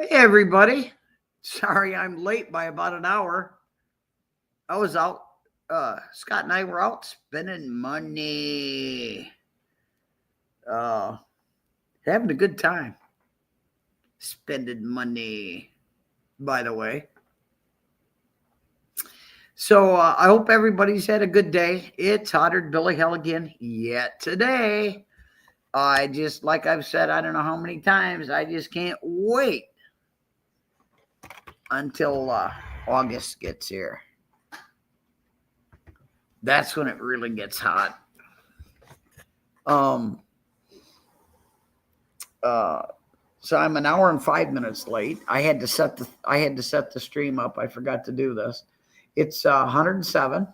Hey, everybody. Sorry I'm late by about an hour. I was out, Scott and I were out spending money, uh, having a good time. Spending money, by the way. So I hope everybody's had a good day. It's hotter than Billy Hell again yet today. I just, like I've said, I don't know how many times, I just can't wait until August gets here. That's when it really gets hot. Um, uh, so I'm an hour and 5 minutes late. I had to set the stream up. I forgot to do this. It's 107,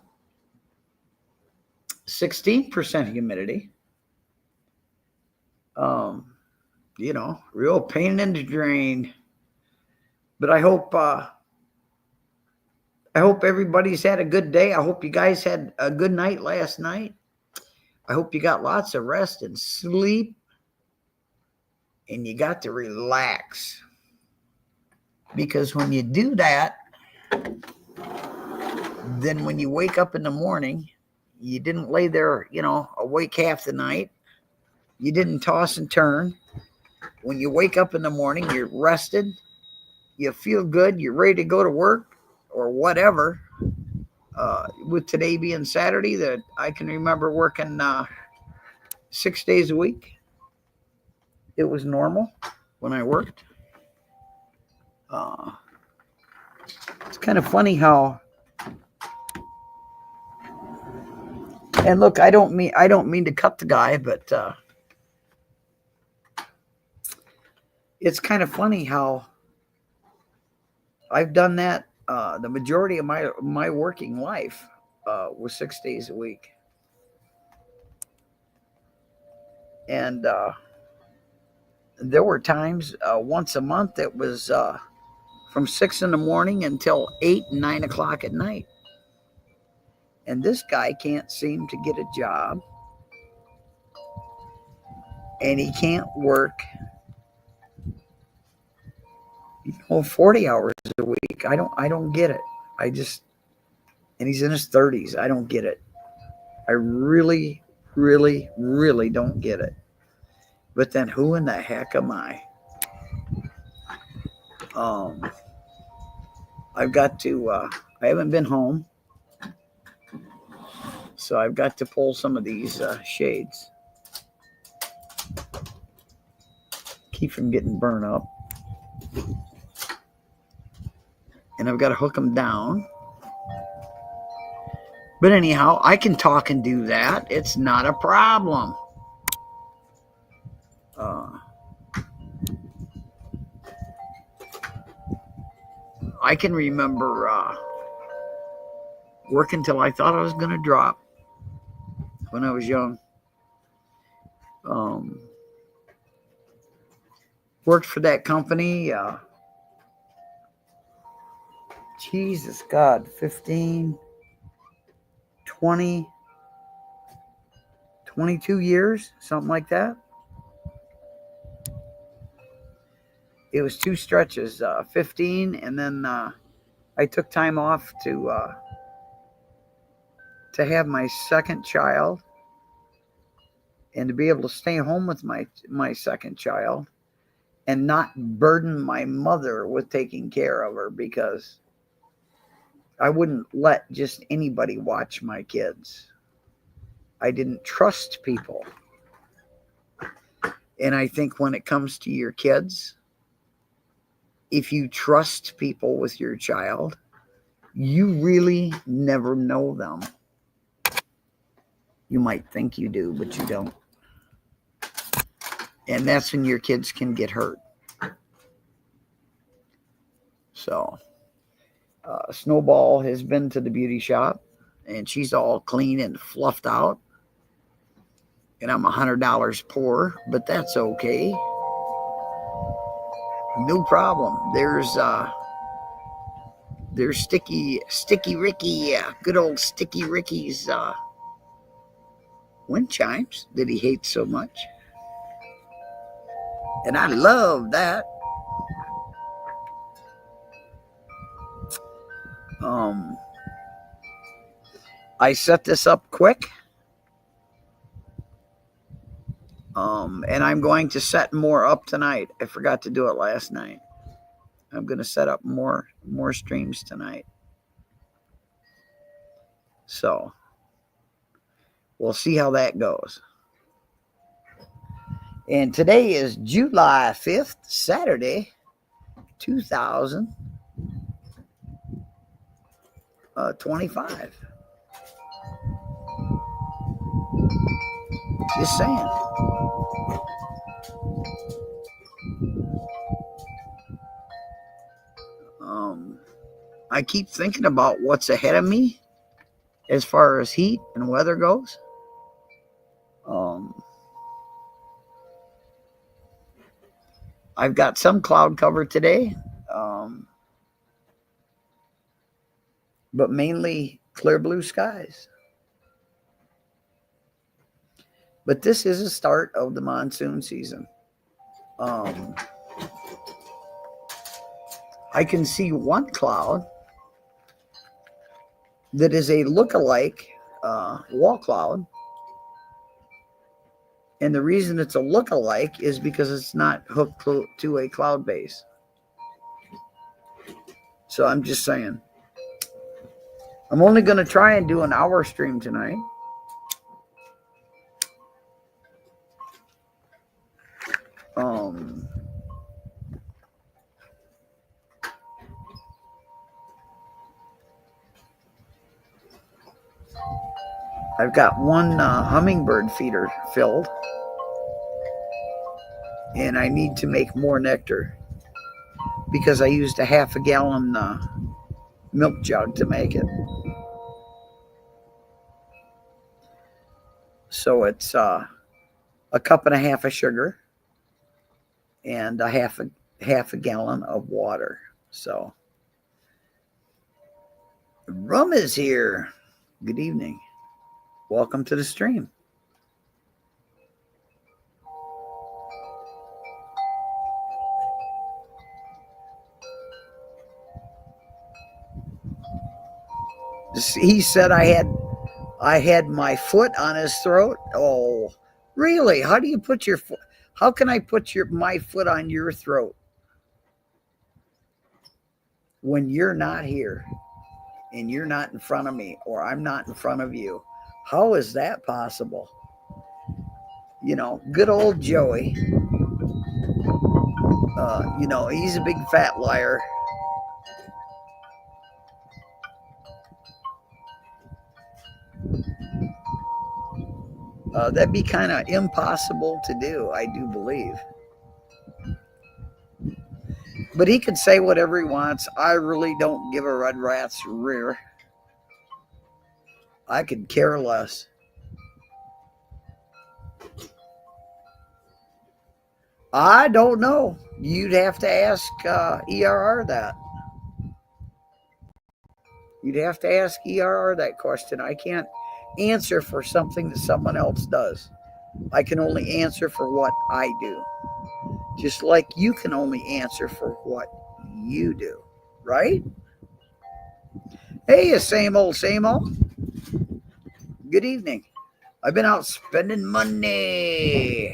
16% humidity. Real pain in the drain. But I hope everybody's had a good day. I hope you guys had a good night last night. I hope you got lots of rest and sleep, and you got to relax. Because when you do that, then when you wake up in the morning, you didn't lay there, awake half the night. You didn't toss and turn. When you wake up in the morning, you're rested. You feel good. You're ready to go to work or whatever. With today being Saturday, that I can remember working 6 days a week. It was normal when I worked. It's kind of funny how. And look, I don't mean to cut the guy, but it's kind of funny how I've done that. The majority of my working life was 6 days a week, and there were times once a month it was from 6 in the morning until 8, 9 o'clock at night. And this guy can't seem to get a job, and he can't work 40 hours a week. I don't get it. And he's in his 30s. I don't get it. I really, really, really don't get it. But then who in the heck am I? I've got to, I haven't been home, so I've got to pull some of these shades. Keep from getting burned up. And I've got to hook them down. But anyhow, I can talk and do that. It's not a problem. I can remember working till I thought I was going to drop when I was young. Worked for that company. Jesus God, 15, 20, 22 years, something like that. It was two stretches, 15, and then I took time off to have my second child, and to be able to stay home with my second child and not burden my mother with taking care of her, because I wouldn't let just anybody watch my kids. I didn't trust people. And I think when it comes to your kids, if you trust people with your child, you really never know them. You might think you do, but you don't. And that's when your kids can get hurt. So, Snowball has been to the beauty shop, and she's all clean and fluffed out. And I'm $100 poor, but that's okay. No problem. There's Sticky Ricky, good old Sticky Ricky's wind chimes that he hates so much. And I love that. I set this up quick. And I'm going to set more up tonight. I forgot to do it last night. I'm going to set up more streams tonight. So we'll see how that goes. And today is July 5th, Saturday, 2025. Just saying. I keep thinking about what's ahead of me as far as heat and weather goes. I've got some cloud cover today, but mainly clear blue skies. But this is the start of the monsoon season. I can see one cloud that is a look-alike wall cloud. And the reason it's a look-alike is because it's not hooked to a cloud base. So I'm just saying. I'm only going to try and do an hour stream tonight. I've got one hummingbird feeder filled, and I need to make more nectar because I used a ½ gallon milk jug to make it. So it's a cup and a half of sugar and a half a gallon of water. So Rum is here. Good evening. Welcome to the stream. He said I had my foot on his throat. Oh, really? How do you put your foot? How can I put my foot on your throat when you're not here and you're not in front of me or I'm not in front of you? How is that possible? You know, good old Joey. You know, he's a big fat liar. That'd be kind of impossible to do, I do believe. But he could say whatever he wants. I really don't give a red rat's rear. I could care less. I don't know. You'd have to ask ERR that. You'd have to ask ERR that question. I can't answer for something that someone else does. I can only answer for what I do. Just like you can only answer for what you do, right? Hey, same old, same old. Good evening. I've been out spending money.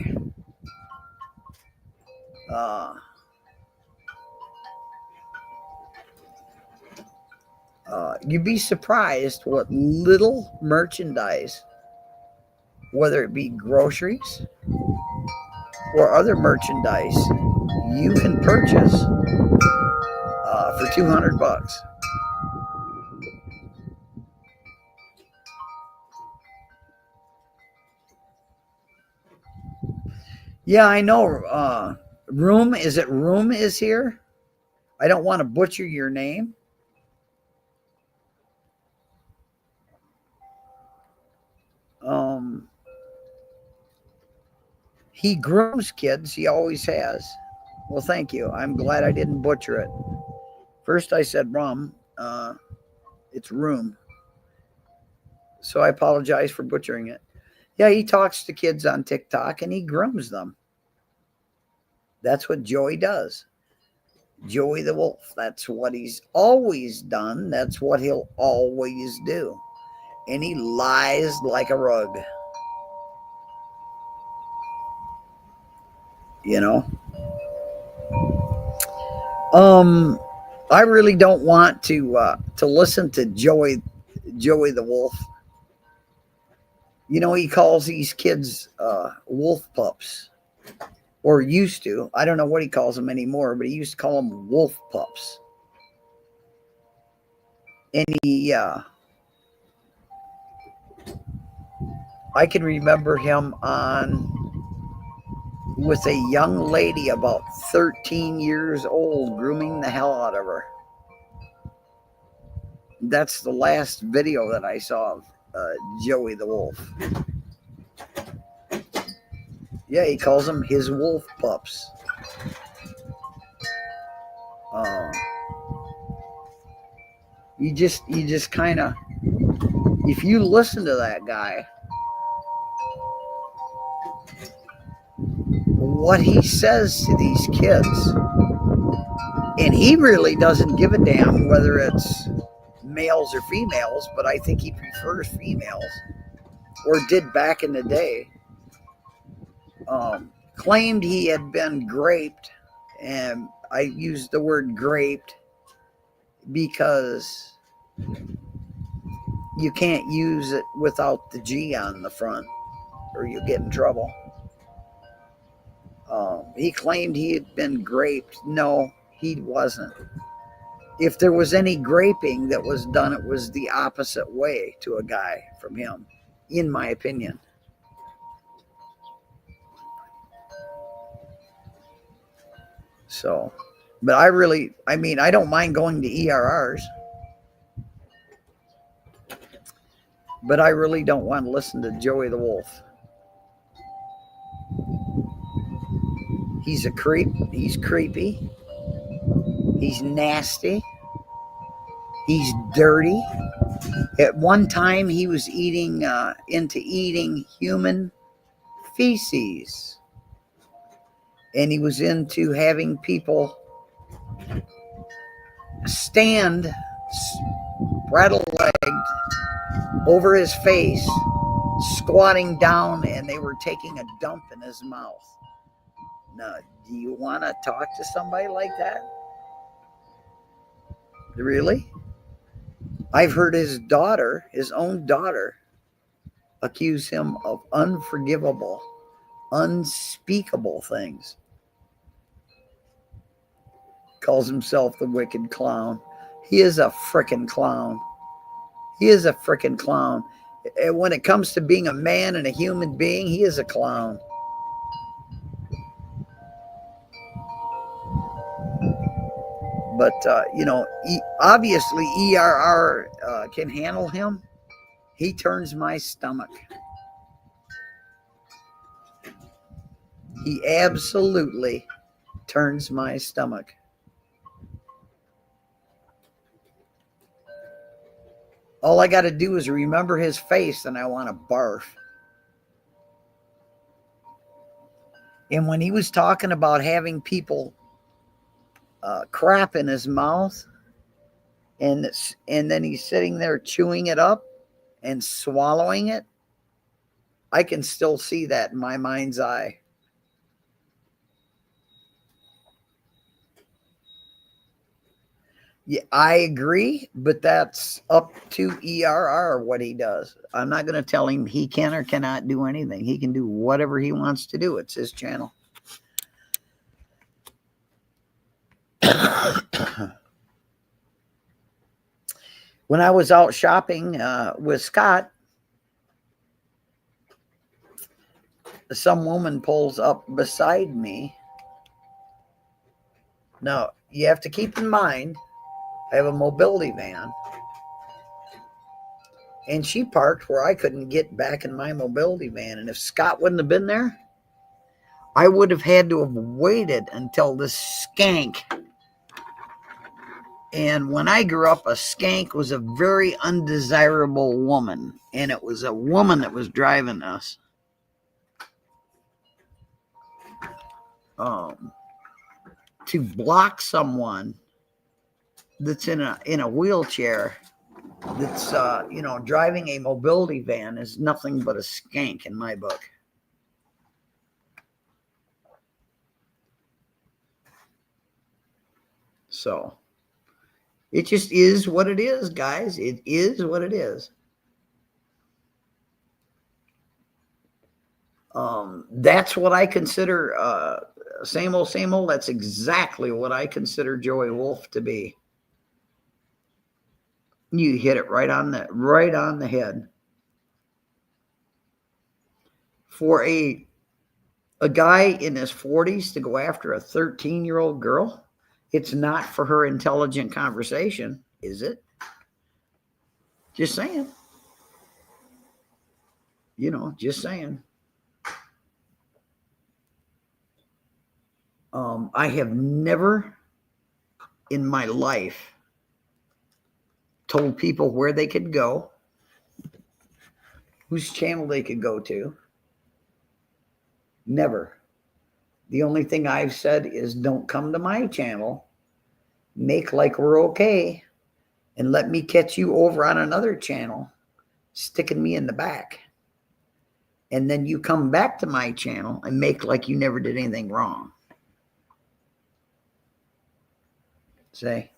You'd be surprised what little merchandise, whether it be groceries or other merchandise, you can purchase for $200. Yeah, I know. Room is here? I don't want to butcher your name. He grooms kids. He always has. Well, thank you. I'm glad I didn't butcher it. First I said rum. It's room. So I apologize for butchering it. Yeah, he talks to kids on TikTok and he grooms them. That's what Joey does. Joey the Wolf. That's what he's always done. That's what he'll always do. and he lies like a rug. You know, I really don't want to listen to Joey the Wolf. You know, he calls these kids wolf pups, or used to. I don't know what he calls them anymore, but he used to call them wolf pups. And I can remember him on with a young lady about 13 years old, grooming the hell out of her. That's the last video that I saw of Joey the Wolf. Yeah, he calls them his wolf pups. You just kind of, if you listen to that guy, what he says to these kids, and he really doesn't give a damn whether it's males or females, but I think he prefers females, or did back in the day. Claimed he had been raped, and I used the word raped because you can't use it without the G on the front or you get in trouble. He claimed he had been raped. No, he wasn't. If there was any raping that was done, it was the opposite way to a guy from him, in my opinion. So, but I don't mind going to ERRs, but I really don't want to listen to Joey the Wolf. He's a creep. He's creepy. He's nasty. He's dirty. At one time, he was into eating human feces. And he was into having people stand straddle-legged over his face, squatting down, and they were taking a dump in his mouth. Now, do you want to talk to somebody like that? Really? I've heard his own daughter, accuse him of unforgivable, unspeakable things. Calls himself the wicked clown. He is a frickin' clown. He is a frickin' clown. And when it comes to being a man and a human being, he is a clown. But, obviously ERR can handle him. He turns my stomach. He absolutely turns my stomach. All I got to do is remember his face and I want to barf. And when he was talking about having people crap in his mouth, and then he's sitting there chewing it up and swallowing it, I can still see that in my mind's eye. Yeah, I agree, but that's up to ERR what he does. I'm not going to tell him he can or cannot do anything. He can do whatever he wants to do. It's his channel. When I was out shopping with Scott, some woman pulls up beside me. Now, you have to keep in mind, I have a mobility van. And she parked where I couldn't get back in my mobility van. And if Scott wouldn't have been there, I would have had to have waited until this skank. And when I grew up, a skank was a very undesirable woman. And it was a woman that was driving us. To block someone that's in a wheelchair that's, driving a mobility van is nothing but a skank in my book. So it just is what it is, guys. It is what it is. That's what I consider same old, same old. That's exactly what I consider Joey Wolf to be. You hit it right on the head. For a guy in his 40s to go after a 13-year-old girl, it's not for her intelligent conversation, is it? Just saying. Just saying. I have never in my life told people where they could go, whose channel they could go to. Never. The only thing I've said is don't come to my channel, make like we're okay, and let me catch you over on another channel, sticking me in the back. And then you come back to my channel and make like you never did anything wrong. Say.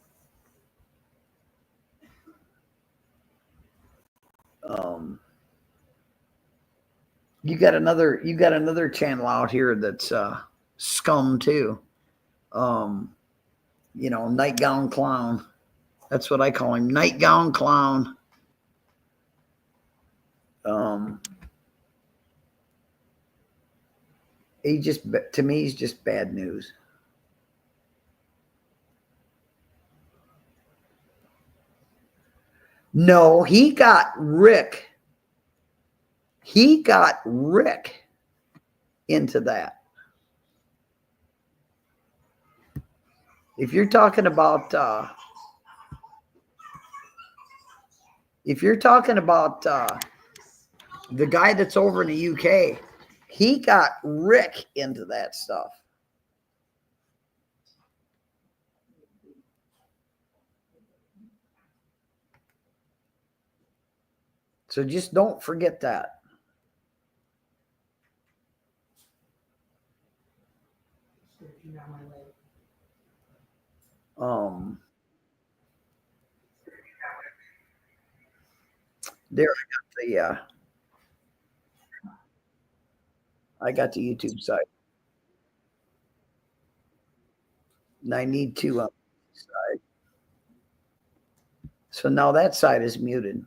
You got another channel out here that's scum too. Nightgown Clown. That's what I call him, Nightgown Clown. To me, he's just bad news. No, he got Rick. He got Rick into that. If you're talking about the guy that's over in the UK, he got Rick into that stuff. So just don't forget that. There I got the YouTube side. And I need to side. So now that side is muted.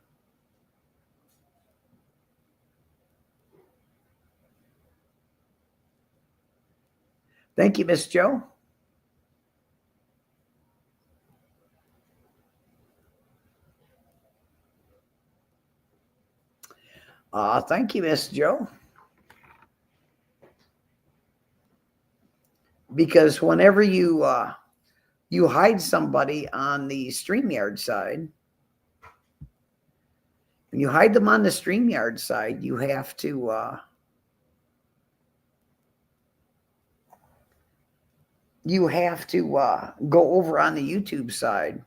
Thank you, Miss Joe. Thank you, Miss Joe. Because whenever you hide somebody on the StreamYard side, when you hide them on the StreamYard side, you have to go over on the YouTube side,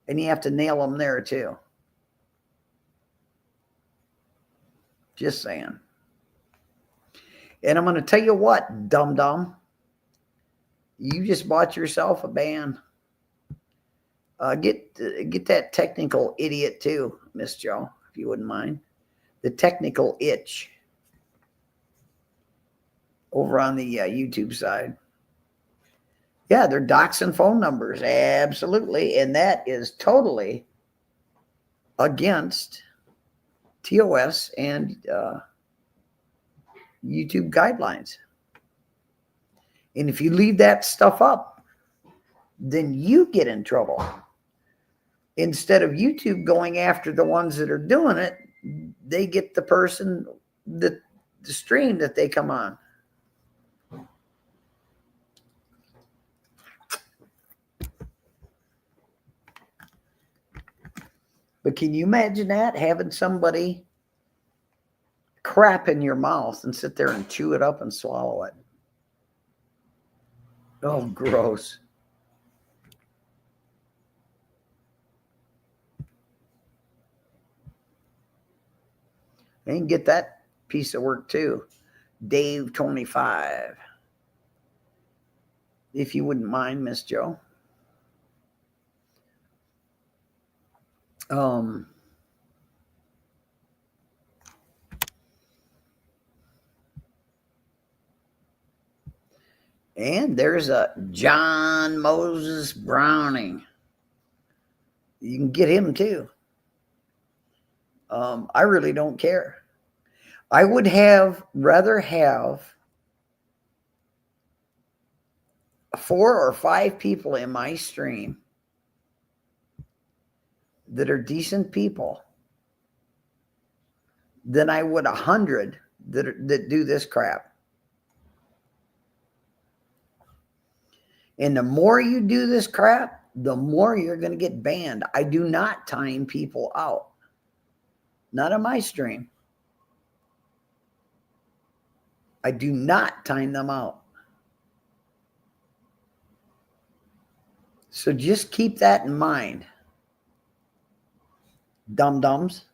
and you have to nail them there too. Just saying. And I'm going to tell you what, dum-dum, you just bought yourself a ban. Get that technical idiot too, Miss Joe, if you wouldn't mind. The technical itch over on the YouTube side. Yeah, they're doxing phone numbers. Absolutely. And that is totally against TOS and YouTube guidelines. And if you leave that stuff up, then you get in trouble. Instead of YouTube going after the ones that are doing it, they get the person, the stream that they come on. But can you imagine that? Having somebody crap in your mouth and sit there and chew it up and swallow it. Oh, gross. They can get that piece of work too. Dave 25. If you wouldn't mind, Miss Joe. And there's a John Moses Browning. You can get him too. I really don't care. I would rather have 4 or 5 people in my stream that are decent people than I would 100 that do this crap. And the more you do this crap, the more you're going to get banned. I do not time people out. Not on my stream. I do not time them out. So just keep that in mind. Dum-dums.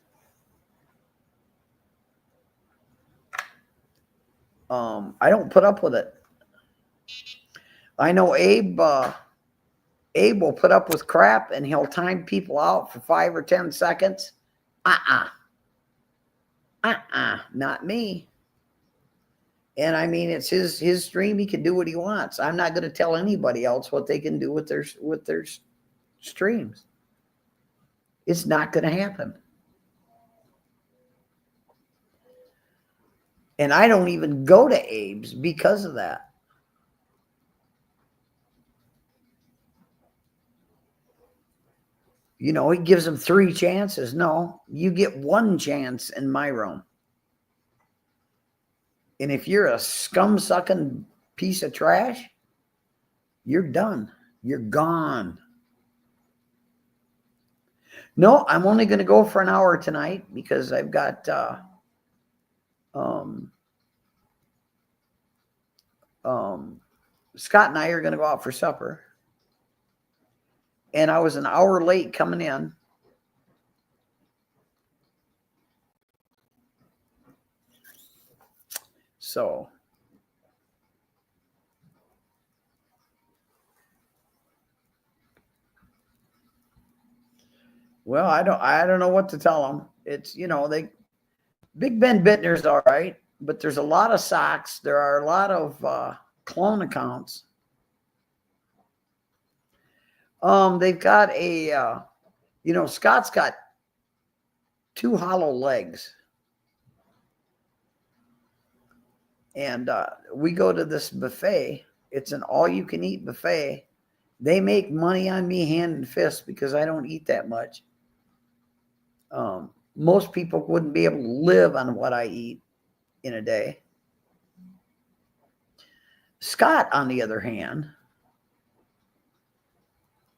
I don't put up with it. I know Abe will put up with crap and he'll time people out for 5 or 10 seconds. Not me. And I mean, it's his stream. He can do what he wants. I'm not going to tell anybody else what they can do with their streams. It's not going to happen. And I don't even go to Abe's because of that. You know, he gives them 3 chances. No, you get 1 chance in my room. And if you're a scum-sucking piece of trash, you're done. You're gone. No, I'm only going to go for an hour tonight because I've got Scott and I are going to go out for supper. And I was an hour late coming in. So well, I don't know what to tell them. It's, you know, Big Ben Bittner's all right, but there's a lot of socks. There are a lot of clone accounts. They've got a you know, Scott's got 2 hollow legs. And we go to this buffet. It's an all-you-can-eat buffet. They make money on me hand and fist because I don't eat that much. Most people wouldn't be able to live on what I eat in a day. Scott, on the other hand,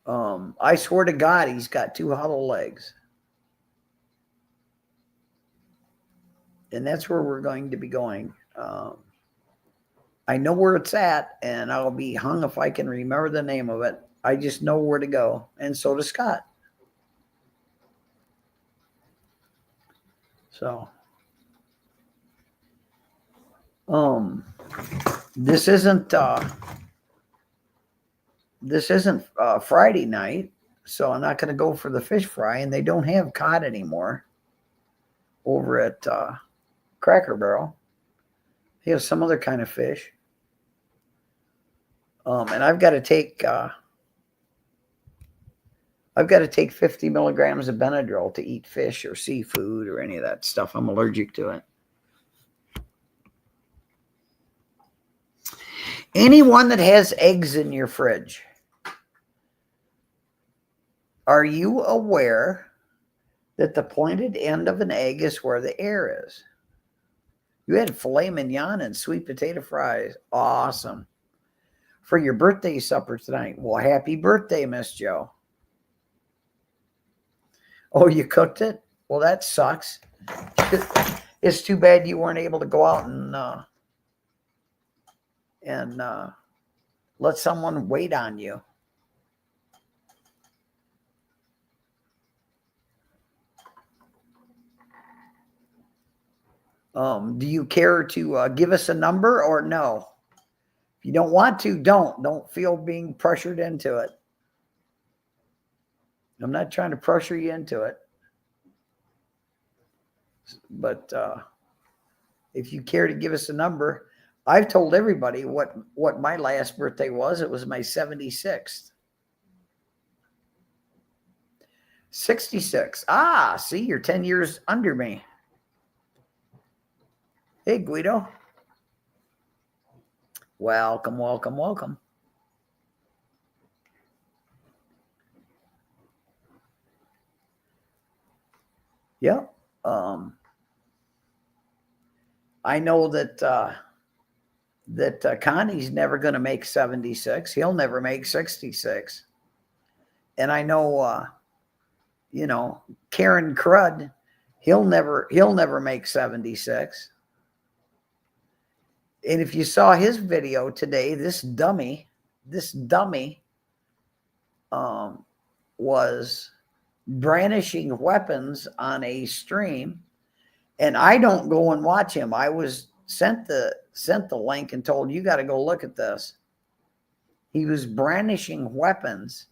I swear to God, he's got 2 hollow legs. And that's where we're going to be going. I know where it's at, and I'll be hung if I can remember the name of it. I just know where to go, and so does Scott. So, this isn't Friday night, so I'm not going to go for the fish fry, and they don't have cod anymore over at Cracker Barrel. They have some other kind of fish. And I've got to take 50 milligrams of Benadryl to eat fish or seafood or any of that stuff. I'm allergic to it. Anyone that has eggs in your fridge, are you aware that the pointed end of an egg is where the air is? You had filet mignon and sweet potato fries. Awesome. For your birthday supper tonight. Well, happy birthday, Miss Joe. Oh, you cooked it? Well, that sucks. It's too bad you weren't able to go out and let someone wait on you. Do you care to give us a number or no? If you don't want to, don't feel being pressured into it. I'm not trying to pressure you into it. But if you care to give us a number, I've told everybody what my last birthday was. It was my 76th. 66. Ah, see, you're 10 years under me. Hey, Guido. Welcome, welcome, welcome. Yeah. I know that Connie's never going to make 76. He'll never make 66. And I know, Karen Crud, he'll never make 76. And if you saw his video today, this dummy was brandishing weapons on a stream, and I don't go and watch him. I was sent the link and told, you got to go look at this. He was brandishing weapons,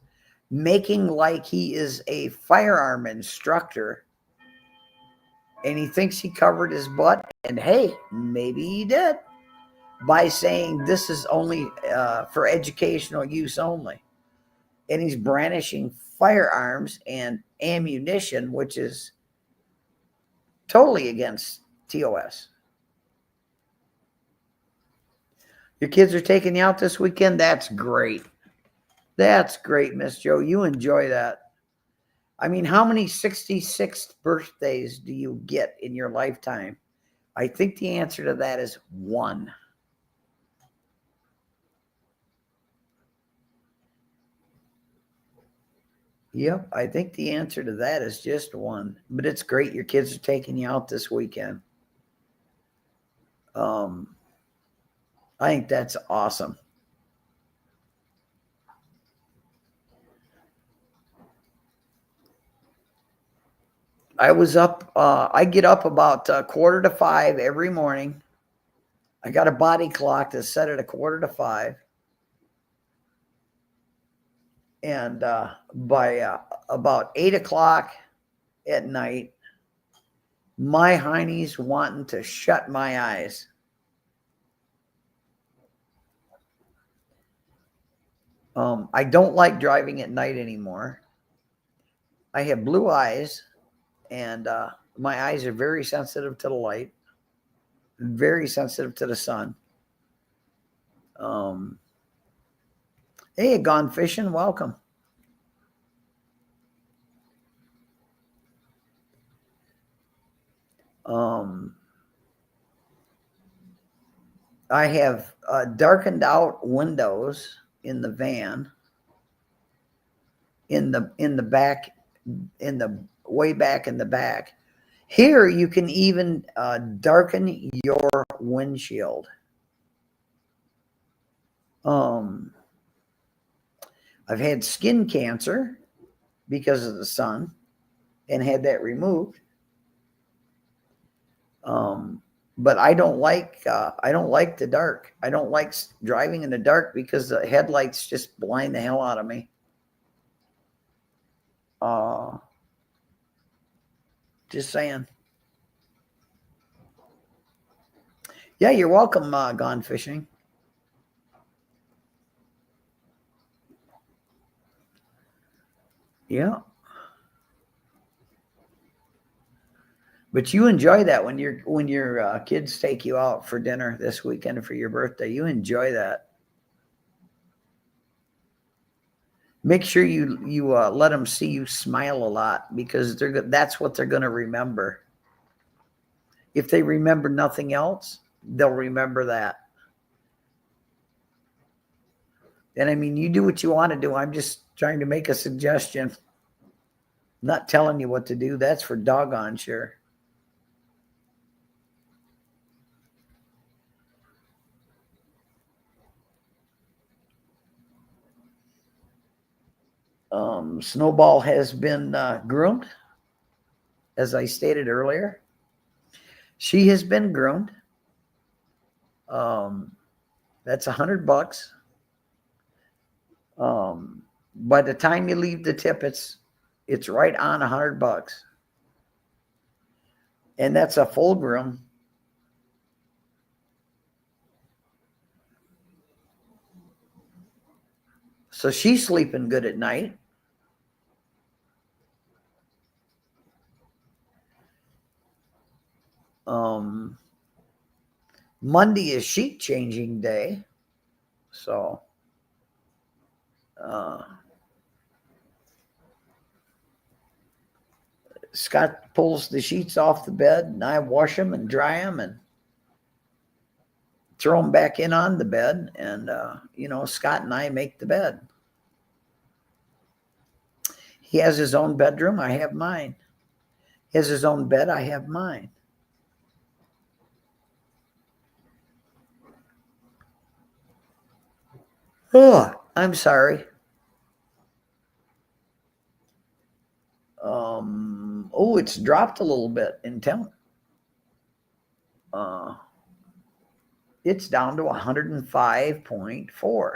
making like he is a firearm instructor, and he thinks he covered his butt. And hey, maybe he did, by saying this is only for educational use only. And he's brandishing firearms and ammunition, which is totally against TOS. Your kids are taking you out this weekend? That's great. That's great, Miss Joe. You enjoy that. I mean, how many 66th birthdays do you get in your lifetime? I think the answer to that is one. Yep, I think the answer to that is just one. But it's great your kids are taking you out this weekend. I think that's awesome. I was up, I get up about 4:45 every morning. I got a body clock that's set at 4:45. And by about 8 o'clock at night, my hiney's wanting to shut my eyes. I don't like driving at night anymore. I have blue eyes, and my eyes are very sensitive to the light, very sensitive to the sun. Hey, Gone Fishing, welcome. I have darkened out windows in the van, in the back, in the way back in the back. Here you can even darken your windshield. I've had skin cancer because of the sun and had that removed. But I don't like the dark. I don't like driving in the dark because the headlights just blind the hell out of me. Just saying. Yeah, you're welcome, Gone Fishing. Yeah. But you enjoy that when your kids take you out for dinner this weekend for your birthday. You enjoy that. Make sure you let them see you smile a lot, because that's what they're going to remember. If they remember nothing else, they'll remember that. And I mean, you do what you want to do. I'm just trying to make a suggestion. I'm not telling you what to do. That's for doggone sure. Snowball has been groomed, as I stated earlier. She has been groomed. That's $100. By the time you leave the tip, it's right on $100, and that's a full groom. So she's sleeping good at night. Monday is sheet changing day. So Scott pulls the sheets off the bed, and I wash them and dry them and throw them back in on the bed. And, Scott and I make the bed. He has his own bedroom. I have mine. He has his own bed. I have mine. Oh, I'm sorry. It's dropped a little bit in temp. It's down to 105.4.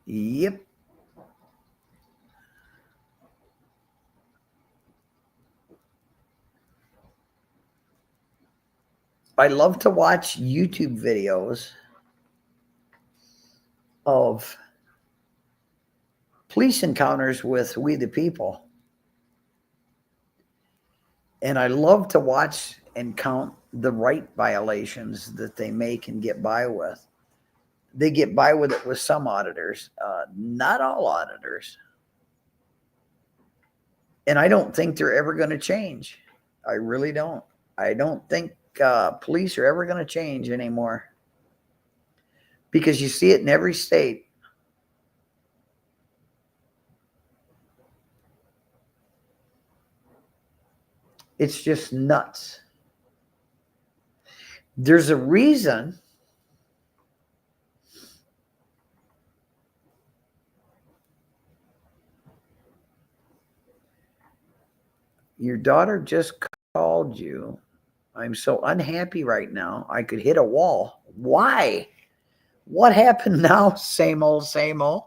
Yep. I love to watch YouTube videos of police encounters with We the People. And I love to watch and count the right violations that they make and get by with. They get by with it with some auditors, not all auditors. And I don't think they're ever going to change. I really don't. I don't think police are ever going to change anymore, because you see it in every state. It's just nuts. There's a reason your daughter just called you. I'm so unhappy right now. I could hit a wall. Why? What happened now? Same old, same old.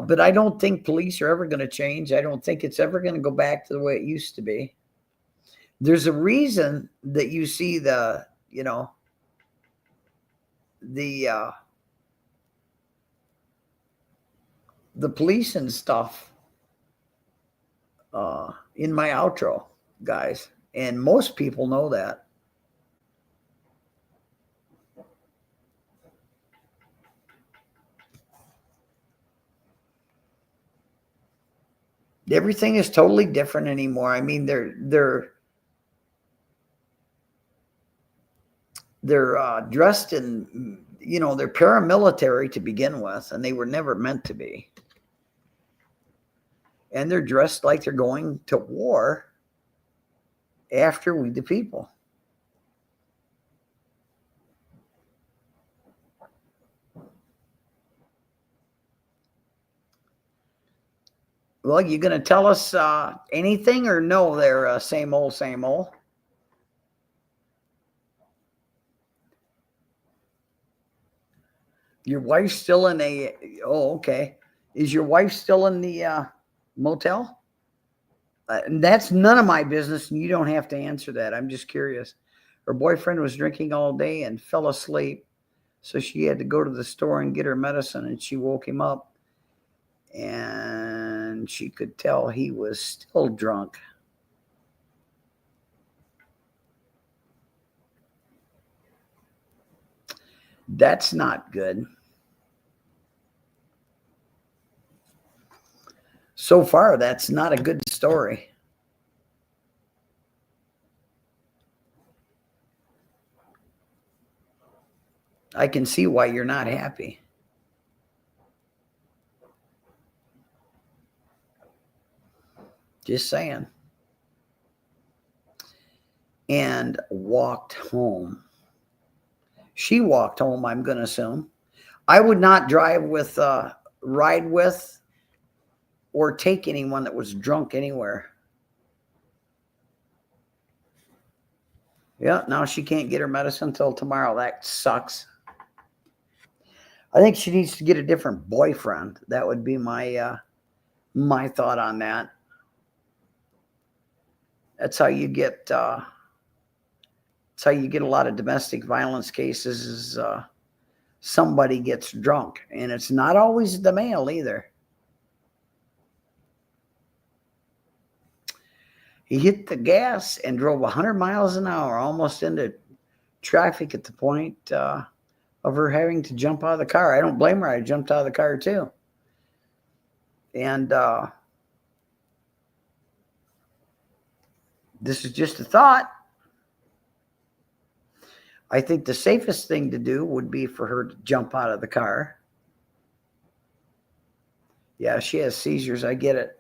But I don't think police are ever going to change. I don't think it's ever going to go back to the way it used to be. There's a reason that you see the police and stuff in my outro, guys. And most people know that. Everything is totally different anymore. I mean, they're dressed in, they're paramilitary to begin with, and they were never meant to be. And they're dressed like they're going to war after We the People. Well, you going to tell us anything, or no? They're same old, same old. Your wife's still in a. Oh, okay. Is your wife still in the motel? That's none of my business, and you don't have to answer that. I'm just curious. Her boyfriend was drinking all day and fell asleep, so she had to go to the store and get her medicine, and she woke him up, and she could tell he was still drunk. That's not good. So far, that's not a good story. I can see why you're not happy. Just saying. And walked home. She walked home, I'm going to assume. I would not drive with, ride with or take anyone that was drunk anywhere. Yeah, now she can't get her medicine until tomorrow. That sucks. I think she needs to get a different boyfriend. That would be my thought on that. That's how you get that's how you get a lot of domestic violence cases is somebody gets drunk, and it's not always the male either. He hit the gas and drove 100 miles an hour, almost into traffic at the point of her having to jump out of the car. I don't blame her. I jumped out of the car too. And this is just a thought. I think the safest thing to do would be for her to jump out of the car. Yeah, she has seizures. I get it.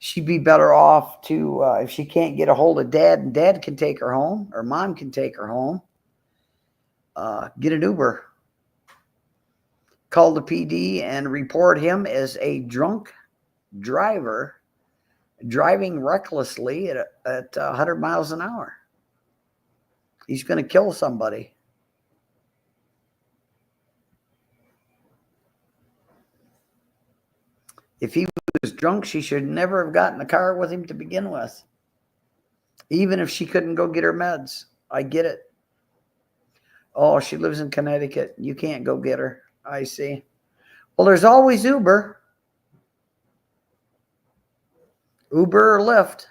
She'd be better off to, if she can't get a hold of dad, and dad can take her home, or mom can take her home, get an Uber. Call the PD and report him as a drunk driver driving recklessly at 100 miles an hour. He's going to kill somebody. If he was drunk, she should never have gotten in the car with him to begin with. Even if she couldn't go get her meds. I get it. Oh, she lives in Connecticut. You can't go get her. I see. Well, there's always Uber. Uber or Lyft.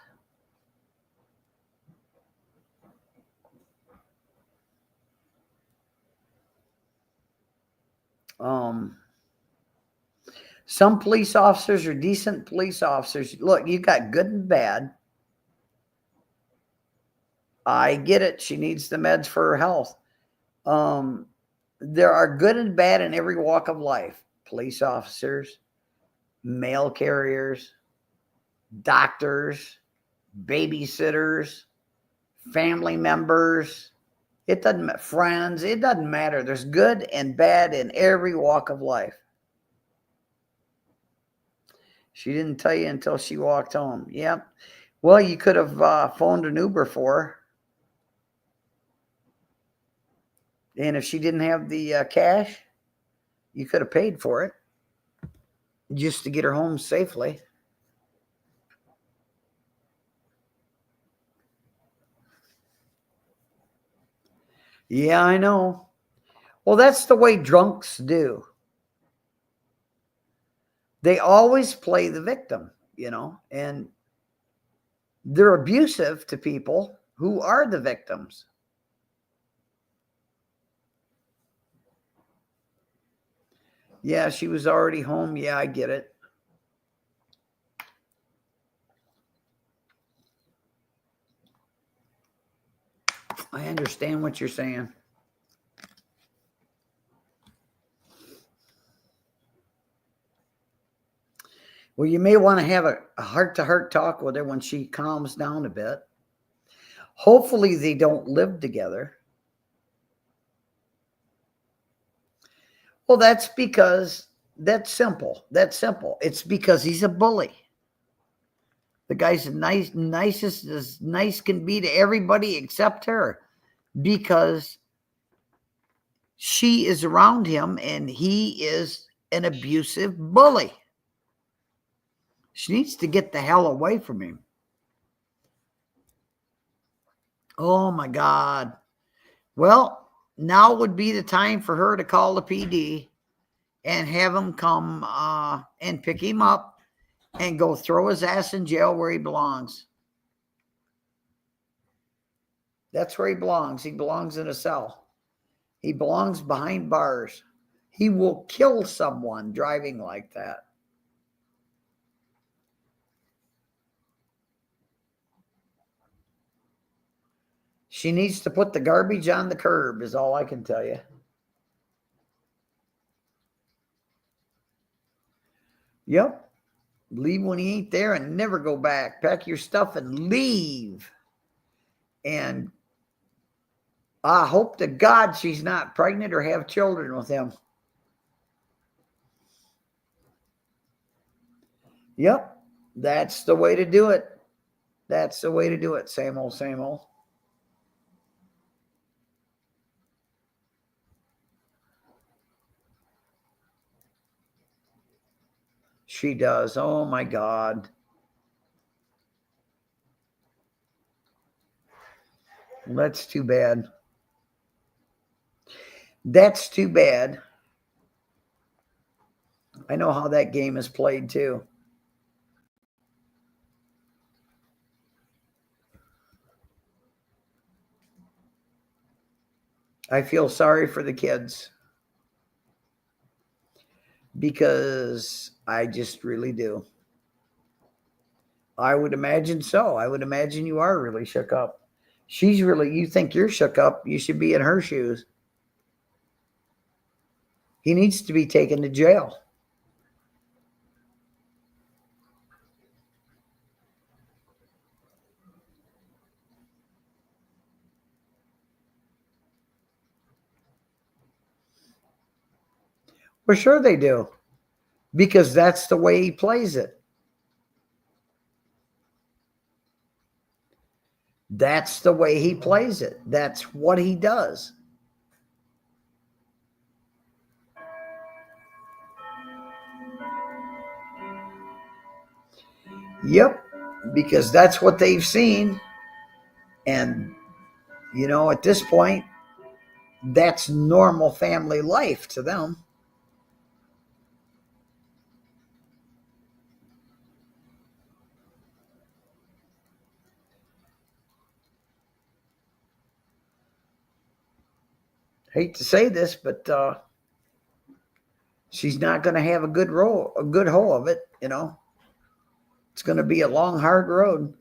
Some police officers are decent police officers. Look, you got good and bad. I get it. She needs the meds for her health. There are good and bad in every walk of life. Police officers, mail carriers, doctors, babysitters, family members. It doesn't matter. Friends. It doesn't matter. There's good and bad in every walk of life. She didn't tell you until she walked home. Yep. Well, you could have phoned an Uber for her. And if she didn't have the cash, you could have paid for it just to get her home safely. Yeah, I know. Well, that's the way drunks do. They always play the victim, and they're abusive to people who are the victims. Yeah, she was already home. Yeah, I get it. I understand what you're saying. Well, you may want to have a heart-to-heart talk with her when she calms down a bit. Hopefully they don't live together. Well, that's because that's simple. That's simple. It's because he's a bully. The guy's nicest as nice can be to everybody except her, because she is around him and he is an abusive bully. She needs to get the hell away from him. Oh my God. Well, now would be the time for her to call the PD and have him come and pick him up and go throw his ass in jail where he belongs. That's where he belongs. He belongs in a cell. He belongs behind bars. He will kill someone driving like that. She needs to put the garbage on the curb is all I can tell you. Yep. Leave when he ain't there and never go back. Pack your stuff and leave. And I hope to God she's not pregnant or have children with him. Yep. That's the way to do it. That's the way to do it. Same old, same old. She does. Oh my God. That's too bad. That's too bad. I know how that game is played too. I feel sorry for the kids because I just really do. I would imagine so. I would imagine you are really shook up. She's really, you think you're shook up, you should be in her shoes. He needs to be taken to jail. For sure they do, because that's the way he plays it. That's the way he plays it. That's what he does. Yep, because that's what they've seen. And, at this point, that's normal family life to them. Hate to say this, but she's not going to have a good whole of it. It's going to be a long, hard road.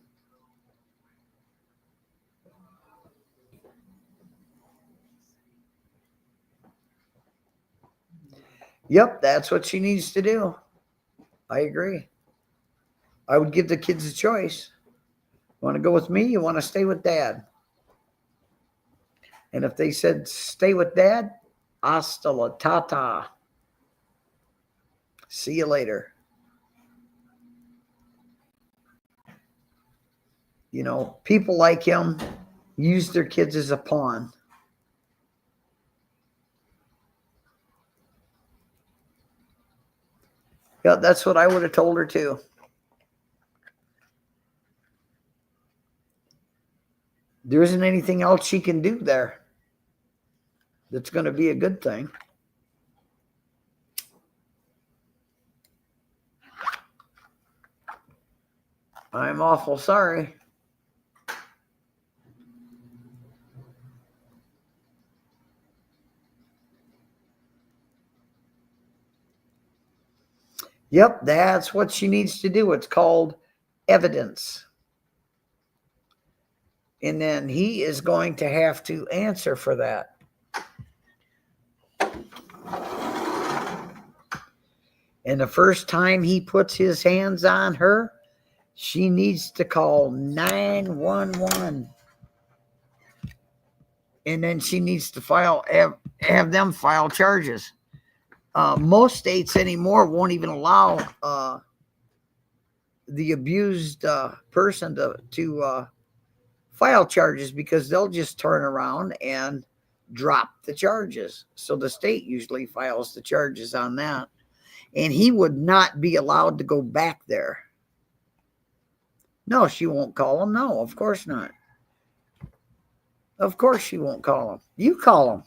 Yep, that's what she needs to do. I agree. I would give the kids a choice. You want to go with me? You want to stay with dad? And if they said stay with dad, hasta la tata. See you later. People like him use their kids as a pawn. Yeah, that's what I would have told her too. There isn't anything else she can do there that's going to be a good thing. I'm awful sorry. Yep, that's what she needs to do. It's called evidence. And then he is going to have to answer for that. And the first time he puts his hands on her, she needs to call 911. And then she needs to have them file charges. Most states anymore won't even allow the abused person to file charges, because they'll just turn around and drop the charges. So the state usually files the charges on that. And he would not be allowed to go back there. No, she won't call him. No, of course not. Of course she won't call him. You call him.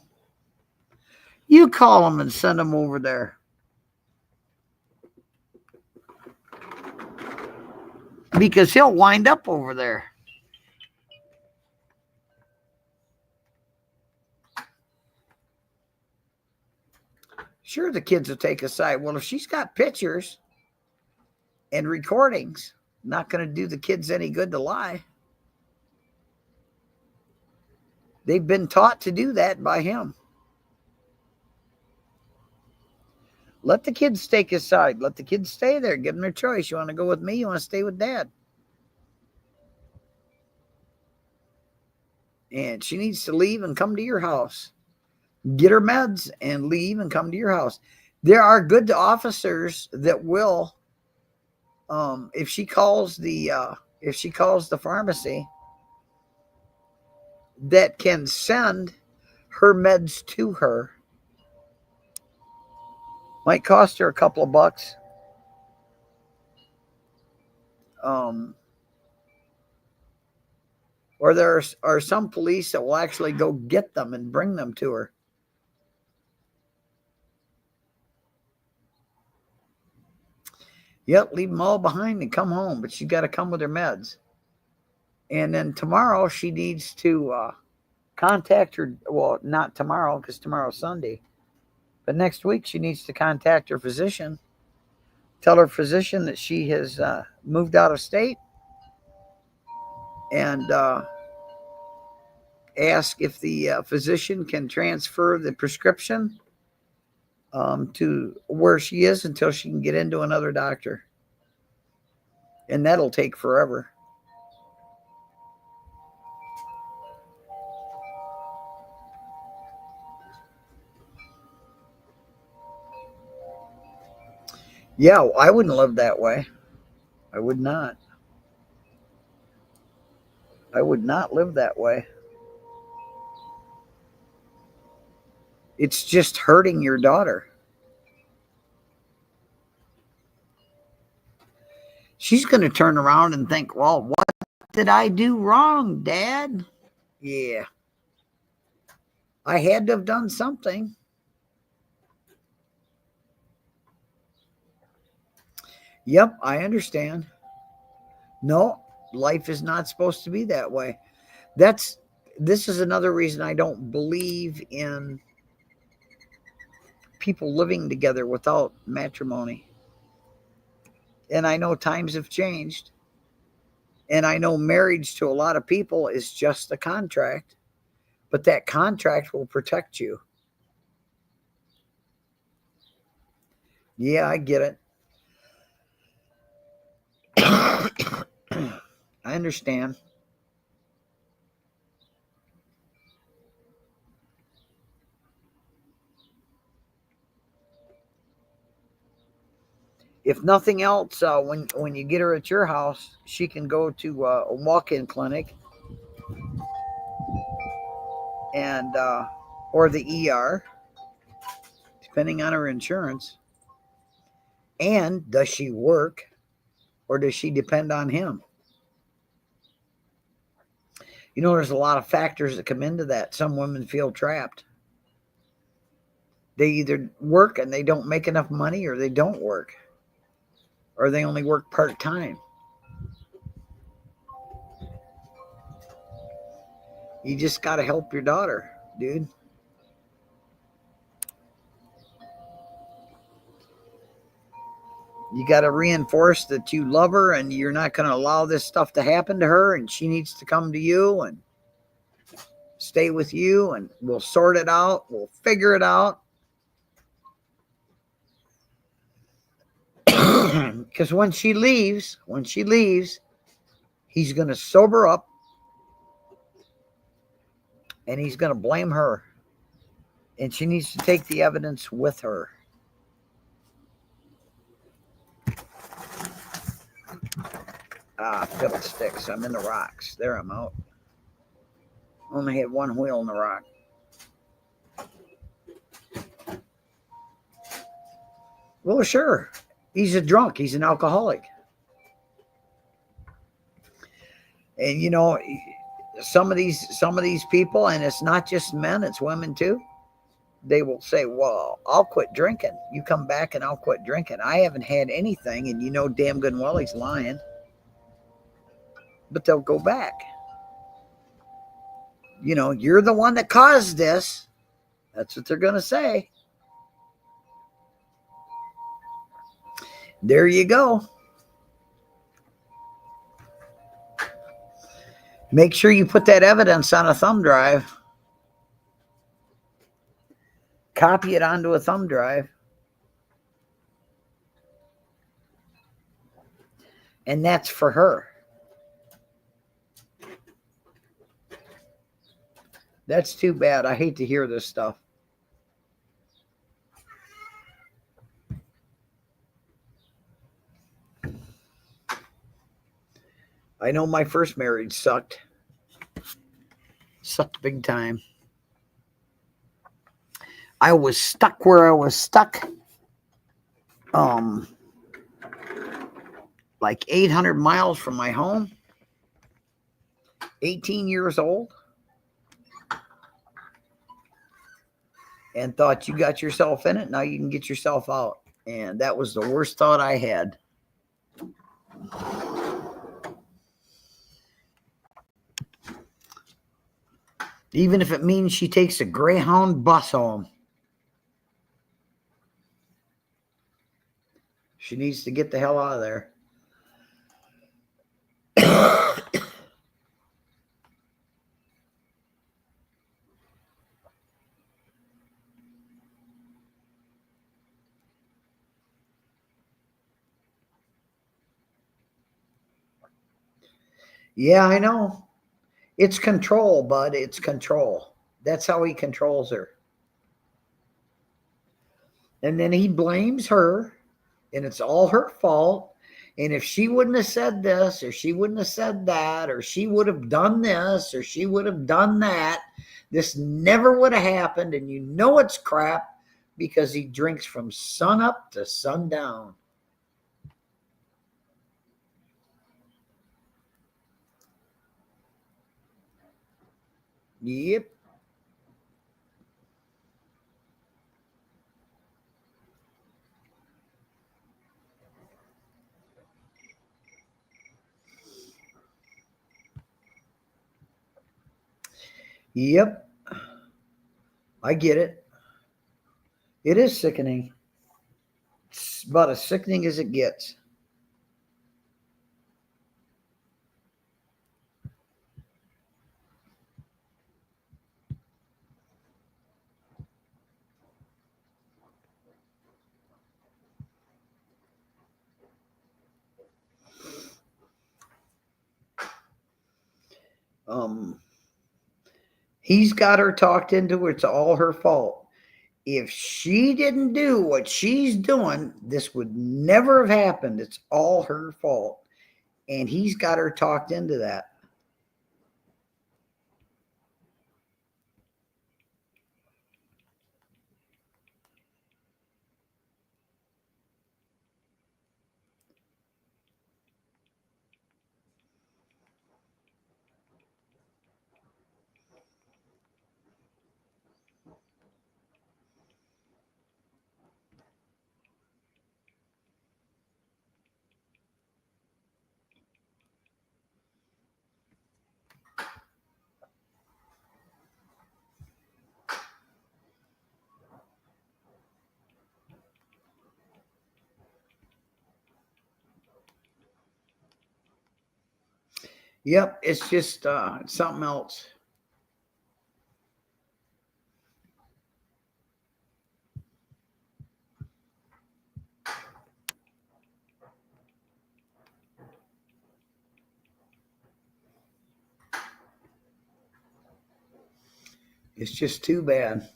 You call him and send him over there. Because he'll wind up over there. Sure, the kids will take a side. Well, if she's got pictures and recordings, not going to do the kids any good to lie. They've been taught to do that by him. Let the kids take his side. Let the kids stay there. Give them their choice. You want to go with me? You want to stay with dad? And she needs to leave and come to your house. Get her meds and leave and come to your house. There are good officers that will If she calls the pharmacy that can send her meds to her, might cost her a couple of bucks. Or there are some police that will actually go get them and bring them to her. Yep, leave them all behind and come home, but she's got to come with her meds. And then tomorrow she needs to contact her. Well, not tomorrow because tomorrow's Sunday, but next week she needs to contact her physician. Tell her physician that she has moved out of state, and ask if the physician can transfer the prescription to where she is until she can get into another doctor. And that'll take forever. Yeah, I wouldn't live that way. I would not. I would not live that way. It's just hurting your daughter. She's going to turn around and think, well, what did I do wrong, Dad? Yeah. I had to have done something. Yep, I understand. No, life is not supposed to be that way. This is another reason I don't believe in people living together without matrimony. And I know times have changed. And I know marriage to a lot of people is just a contract, but that contract will protect you. Yeah, I get it. I understand. If nothing else, when you get her at your house, she can go to a walk-in clinic and or the ER, depending on her insurance. And does she work, or does she depend on him? You know, there's a lot of factors that come into that. Some women feel trapped. They either work and they don't make enough money, or they don't work, or they only work part-time. You just got to help your daughter, dude. You got to reinforce that you love her and you're not going to allow this stuff to happen to her, and she needs to come to you and stay with you, and we'll sort it out. We'll figure it out. Because when she leaves, he's going to sober up and he's going to blame her. And she needs to take the evidence with her. Fiddlesticks. I'm in the rocks. There, I'm out. Only had one wheel in the rock. Well, sure. He's a drunk. He's an alcoholic. And you know, some of these people, and it's not just men, it's women too. They will say, well, I'll quit drinking. You come back and I'll quit drinking. I haven't had anything, and you know damn good and well he's lying. But they'll go back. You know, you're the one that caused this. That's what they're going to say. There you go. Make sure you put that evidence on a thumb drive. Copy it onto a thumb drive. And that's for her. That's too bad. I hate to hear this stuff. I know my first marriage sucked. Sucked big time. I was stuck where I was stuck. Like 800 miles from my home. 18 years old. And thought you got yourself in it. Now you can get yourself out. And that was the worst thought I had. Even if it means she takes a Greyhound bus home. She needs to get the hell out of there. Yeah, I know. It's control, bud. It's control. That's how he controls her. And then he blames her, and it's all her fault. And if she wouldn't have said this, or she wouldn't have said that, or she would have done this, or she would have done that, this never would have happened. And you know it's crap because he drinks from sun up to sundown. Yep. Yep. I get it. It is sickening. It's about as sickening as it gets. He's got her talked into it. It's all her fault. If she didn't do what she's doing, this would never have happened. It's all her fault. And he's got her talked into that. Yep, it's just something else. It's just too bad.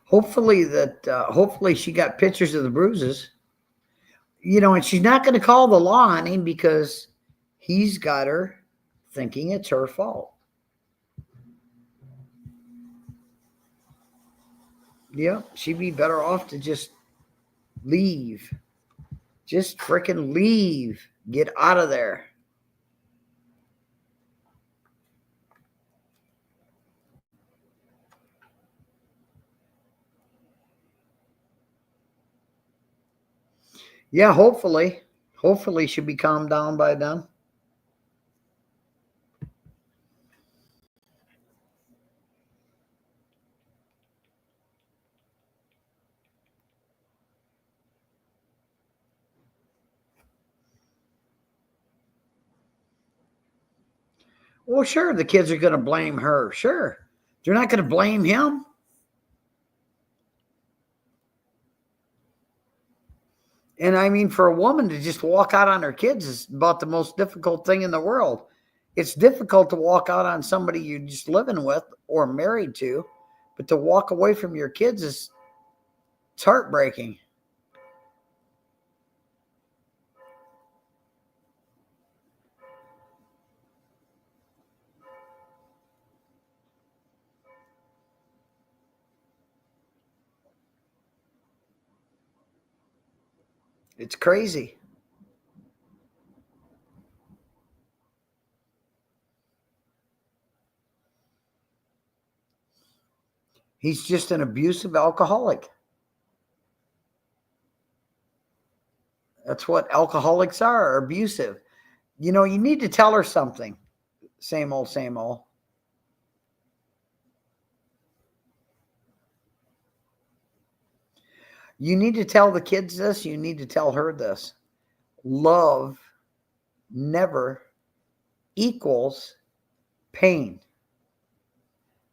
Hopefully she got pictures of the bruises. And she's not going to call the law on him because he's got her thinking it's her fault. Yeah, she'd be better off to just leave. Just freaking leave. Get out of there. Yeah, hopefully. Hopefully she'll be calmed down by then. Well, sure, the kids are going to blame her. Sure. They're not going to blame him. And I mean, for a woman to just walk out on her kids is about the most difficult thing in the world. It's difficult to walk out on somebody you're just living with or married to, but to walk away from your kids it's heartbreaking. It's crazy. He's just an abusive alcoholic. That's what alcoholics are abusive. You know, you need to tell her something. Same old, same old. You need to tell the kids this. You need to tell her this. Love never equals pain.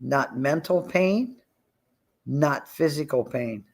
Not mental pain, not physical pain.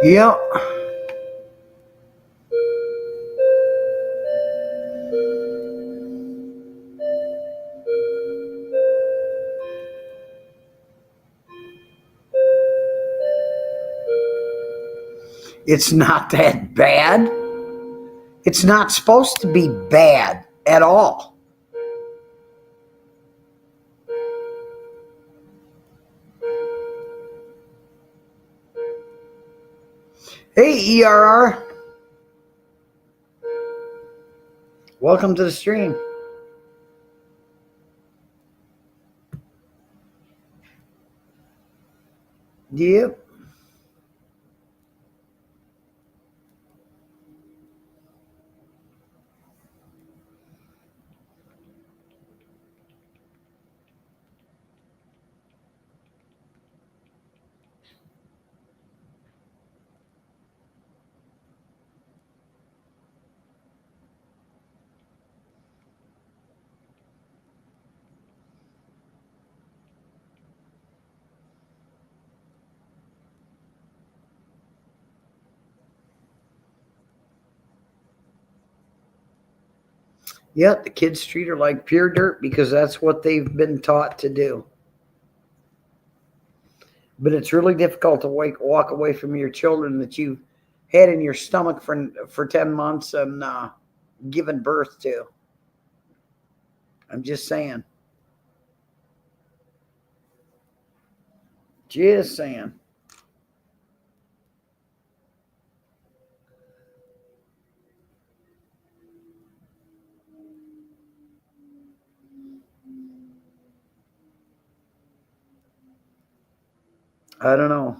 Yeah. It's not that bad. It's not supposed to be bad at all. Hey, ERR. Welcome to the stream. Yep. Yep, the kids treat her like pure dirt because that's what they've been taught to do. But it's really difficult to walk away from your children that you've had in your stomach for 10 months and given birth to. I'm just saying. Just saying. I don't know.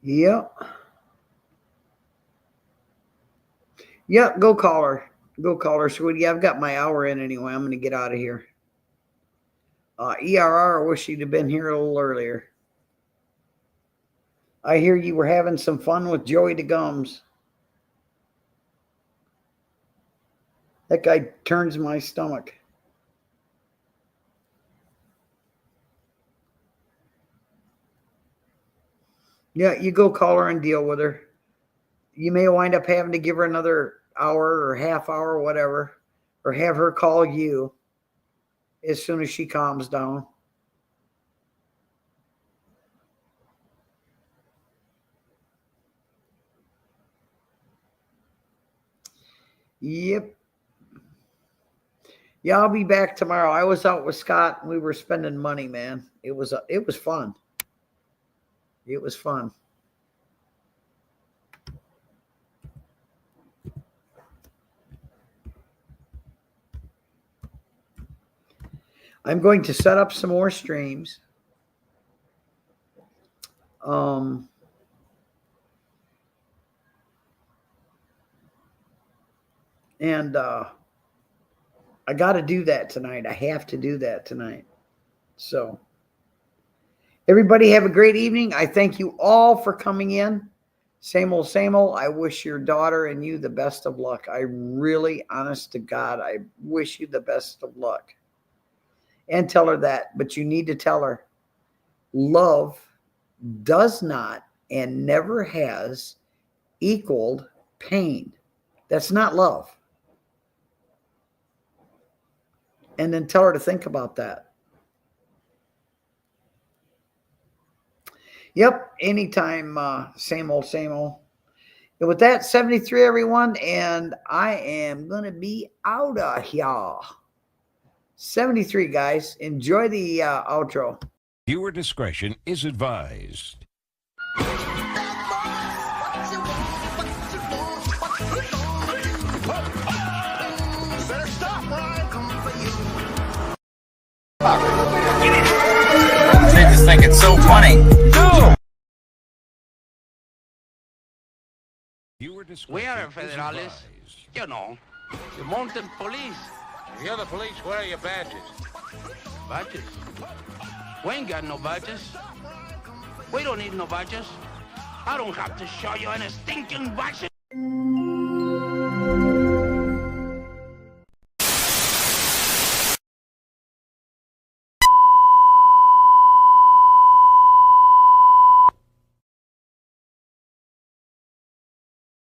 Yep. Yep, go call her. Go call her, sweetie. I've got my hour in anyway. I'm going to get out of here. ERR, I wish you'd have been here a little earlier. I hear you were having some fun with Joey DeGums. That guy turns my stomach. Yeah, you go call her and deal with her. You may wind up having to give her another hour or half hour, whatever, or have her call you as soon as she calms down. Yep. Yeah, I'll be back tomorrow. I was out with Scott and we were spending money, man. It was fun. It was fun. I'm going to set up some more streams. And I got to do that tonight. I have to do that tonight. So everybody have a great evening. I thank you all for coming in. Same old, same old. I wish your daughter and you the best of luck. I really, honest to God, I wish you the best of luck. And tell her that. But you need to tell her love does not and never has equaled pain. That's not love. And then tell her to think about that. Yep, anytime, same old, same old. And with that, 73, everyone, and I am going to be out of here. 73, guys. Enjoy the outro. Viewer discretion is advised. They just think it's so funny. No! We are federales. You know, the mountain police. If you're the police, where are your badges? Badges? We ain't got no badges. We don't need no badges. I don't have to show you any stinking badges.